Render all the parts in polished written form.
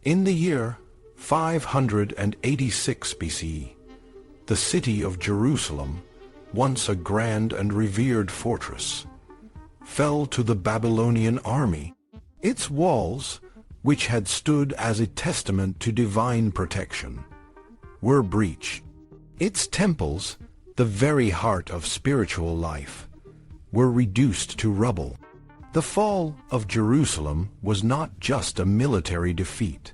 In the year 586 BC, the city of Jerusalem, once a grand and revered fortress, fell to the Babylonian army. Its walls, which had stood as a testament to divine protection, were breached. Its temples, the very heart of spiritual life, were reduced to rubble. The fall of Jerusalem was not just a military defeat.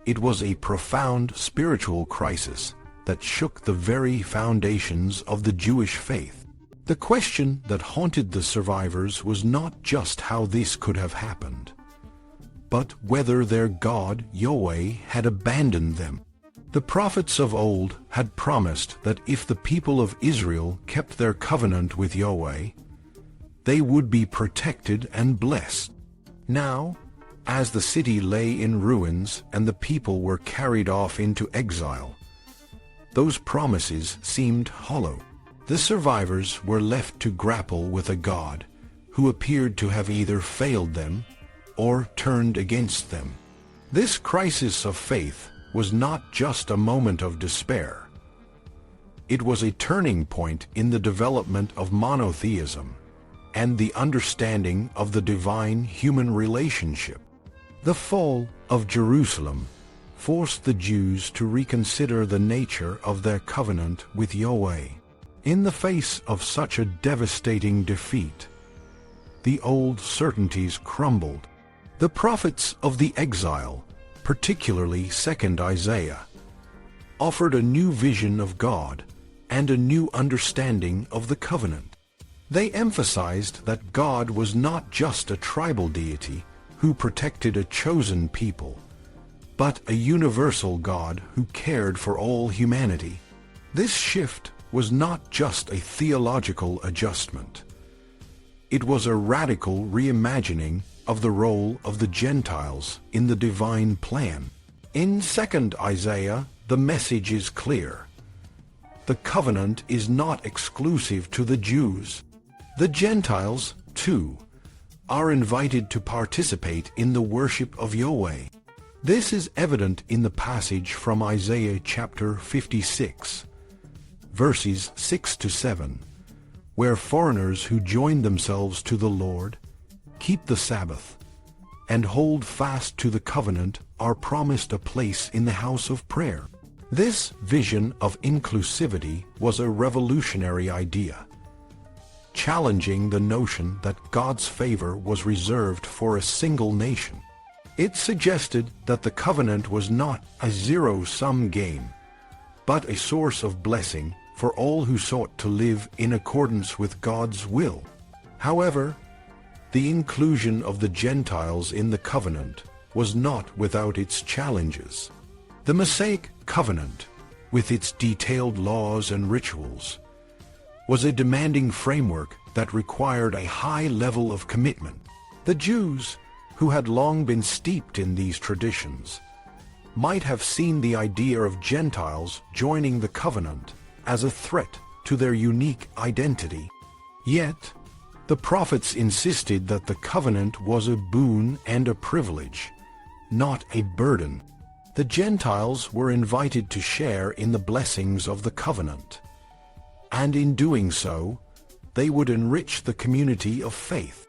It was a profound spiritual crisis that shook the very foundations of the Jewish faith. The question that haunted the survivors was not just how this could have happened, but whether their God, Yahweh, had abandoned them. The prophets of old had promised that if the people of Israel kept their covenant with Yahweh, they would be protected and blessed. Now, as the city lay in ruins and the people were carried off into exile, those promises seemed hollow. The survivors were left to grapple with a God who appeared to have either failed them or turned against them. This crisis of faith was not just a moment of despair. It was a turning point in the development of monotheism and the understanding of the divine-human relationship. The fall of Jerusalem forced the Jews to reconsider the nature of their covenant with Yahweh. In the face of such a devastating defeat, the old certainties crumbled. The prophets of the exile, particularly 2nd Isaiah, offered a new vision of God and a new understanding of the covenant. They emphasized that God was not just a tribal deity who protected a chosen people, but a universal God who cared for all humanity. This shift was not just a theological adjustment. It was a radical reimagining of the role of the Gentiles in the divine plan. In 2nd Isaiah, the message is clear. The covenant is not exclusive to the Jews. The Gentiles, too, are invited to participate in the worship of Yahweh. This is evident in the passage from Isaiah chapter 56, verses 6 to 7, where foreigners who join themselves to the Lord, keep the Sabbath, and hold fast to the covenant are promised a place in the house of prayer. This vision of inclusivity was a revolutionary idea, challenging the notion that God's favor was reserved for a single nation. It suggested that the covenant was not a zero-sum game, but a source of blessing for all who sought to live in accordance with God's will. However, the inclusion of the Gentiles in the covenant was not without its challenges. The Mosaic covenant, with its detailed laws and rituals, was a demanding framework that required a high level of commitment. The Jews, who had long been steeped in these traditions, might have seen the idea of Gentiles joining the covenant as a threat to their unique identity. Yet, the prophets insisted that the covenant was a boon and a privilege, not a burden. The Gentiles were invited to share in the blessings of the covenant, and in doing so, they would enrich the community of faith.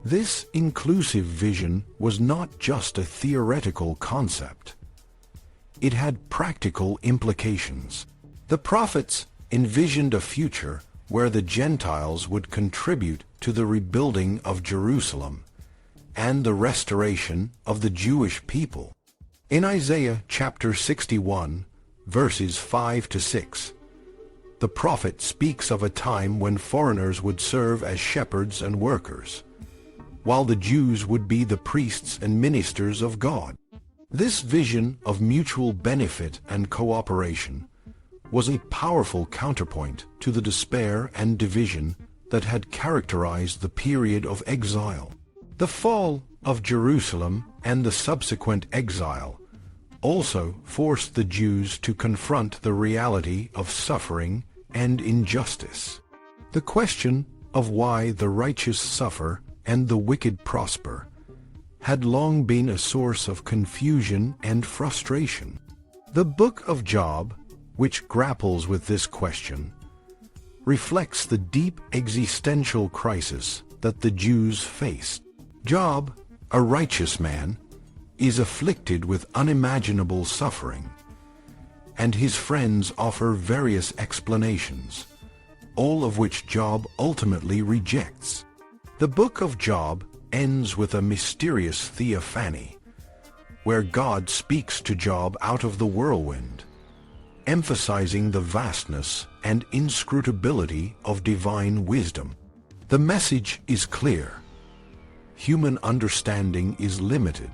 This inclusive vision was not just a theoretical concept. It had practical implications. The prophets envisioned a future where the Gentiles would contribute to the rebuilding of Jerusalem and the restoration of the Jewish people. In Isaiah chapter 61, verses 5 to 6, the prophet speaks of a time when foreigners would serve as shepherds and workers, while the Jews would be the priests and ministers of God. This vision of mutual benefit and cooperation was a powerful counterpoint to the despair and division that had characterized the period of exile. The fall of Jerusalem and the subsequent exile also forced the Jews to confront the reality of suffering and injustice. The question of why the righteous suffer and the wicked prosper had long been a source of confusion and frustration. The Book of Job, which grapples with this question, reflects the deep existential crisis that the Jews faced. Job, a righteous man, is afflicted with unimaginable suffering, and his friends offer various explanations, all of which Job ultimately rejects. The Book of Job ends with a mysterious theophany, where God speaks to Job out of the whirlwind, emphasizing the vastness and inscrutability of divine wisdom. The message is clear. Human understanding is limited,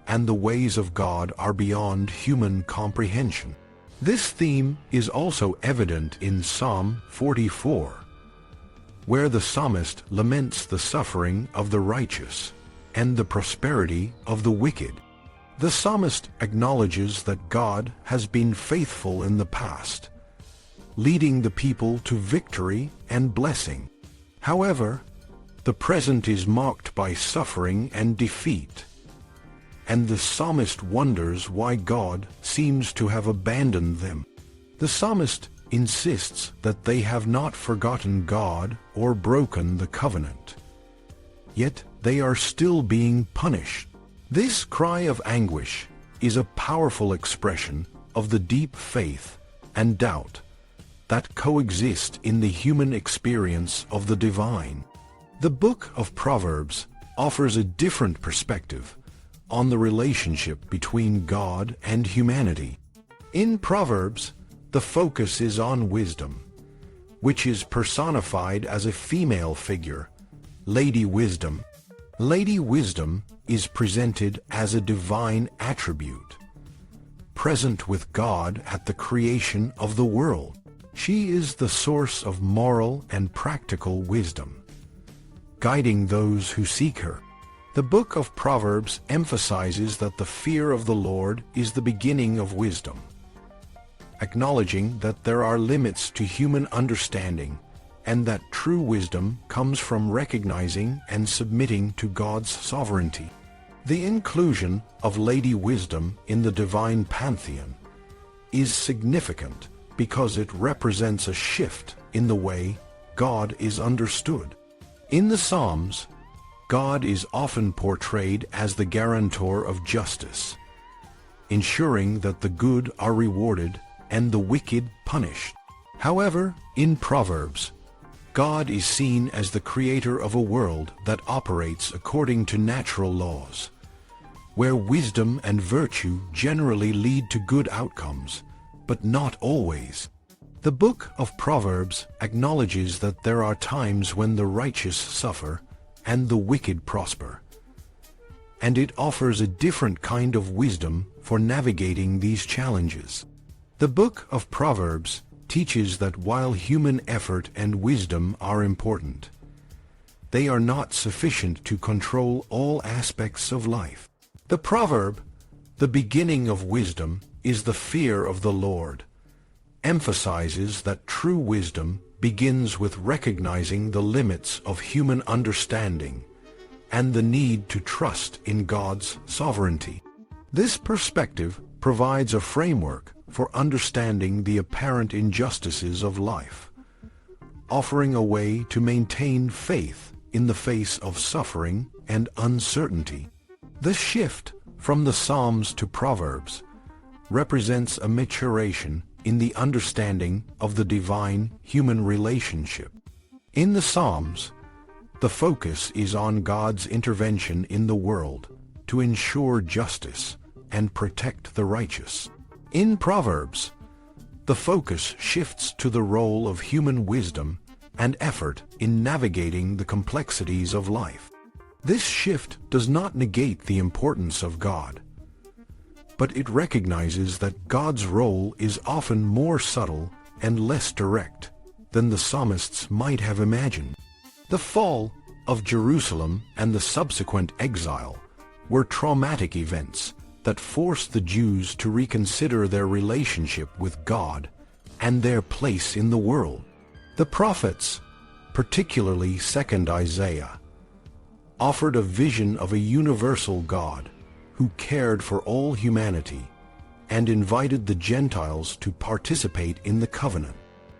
and the ways of God are beyond human comprehension. This theme is also evident in Psalm 44, where the psalmist laments the suffering of the righteous and the prosperity of the wicked. The psalmist acknowledges that God has been faithful in the past, leading the people to victory and blessing. However, the present is marked by suffering and defeat, and the psalmist wonders why God seems to have abandoned them. The psalmist insists that they have not forgotten God or broken the covenant, yet they are still being punished. This cry of anguish is a powerful expression of the deep faith and doubt that coexist in the human experience of the divine. The Book of Proverbs offers a different perspective on the relationship between God and humanity. In Proverbs, the focus is on wisdom, which is personified as a female figure, Lady Wisdom. Lady Wisdom is presented as a divine attribute, present with God at the creation of the world. She is the source of moral and practical wisdom, guiding those who seek her. The Book of Proverbs emphasizes that the fear of the Lord is the beginning of wisdom, acknowledging that there are limits to human understanding and that true wisdom comes from recognizing and submitting to God's sovereignty. The inclusion of Lady Wisdom in the divine pantheon is significant because it represents a shift in the way God is understood. In the Psalms, God is often portrayed as the guarantor of justice, ensuring that the good are rewarded and the wicked punished. However, in Proverbs, God is seen as the creator of a world that operates according to natural laws, where wisdom and virtue generally lead to good outcomes, but not always. The Book of Proverbs acknowledges that there are times when the righteous suffer and the wicked prosper, and it offers a different kind of wisdom for navigating these challenges. The Book of Proverbs teaches that while human effort and wisdom are important, they are not sufficient to control all aspects of life. The proverb, "The beginning of wisdom is the fear of the Lord," emphasizes that true wisdom begins with recognizing the limits of human understanding and the need to trust in God's sovereignty. This perspective provides a framework for understanding the apparent injustices of life, offering a way to maintain faith in the face of suffering and uncertainty. The shift from the Psalms to Proverbs represents a maturation in the understanding of the divine-human relationship. In the Psalms, the focus is on God's intervention in the world to ensure justice and protect the righteous. In Proverbs, the focus shifts to the role of human wisdom and effort in navigating the complexities of life. This shift does not negate the importance of God, but it recognizes that God's role is often more subtle and less direct than the psalmists might have imagined. The fall of Jerusalem and the subsequent exile were traumatic events that forced the Jews to reconsider their relationship with God and their place in the world. The prophets, particularly 2nd Isaiah, offered a vision of a universal God who cared for all humanity and invited the Gentiles to participate in the covenant.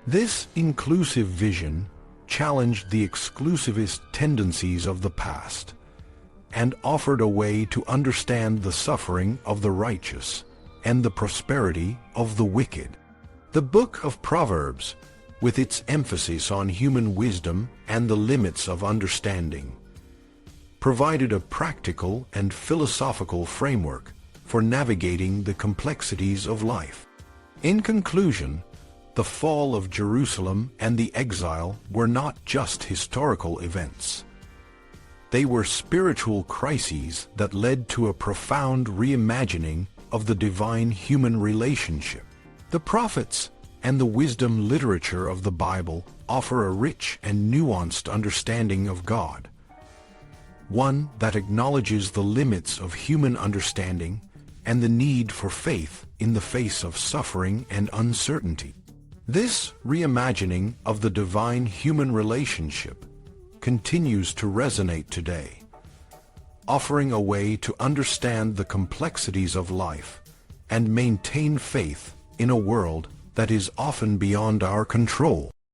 This inclusive vision challenged the exclusivist tendencies of the past and offered a way to understand the suffering of the righteous and the prosperity of the wicked. The book of Proverbs, with its emphasis on human wisdom and the limits of understanding, provided a practical and philosophical framework for navigating the complexities of life. In conclusion, the fall of Jerusalem and the exile were not just historical events. They were spiritual crises that led to a profound reimagining of the divine-human relationship. The prophets and the wisdom literature of the Bible offer a rich and nuanced understanding of God, one that acknowledges the limits of human understanding and the need for faith in the face of suffering and uncertainty. This reimagining of the divine-human relationship continues to resonate today, offering a way to understand the complexities of life and maintain faith in a world that is often beyond our control.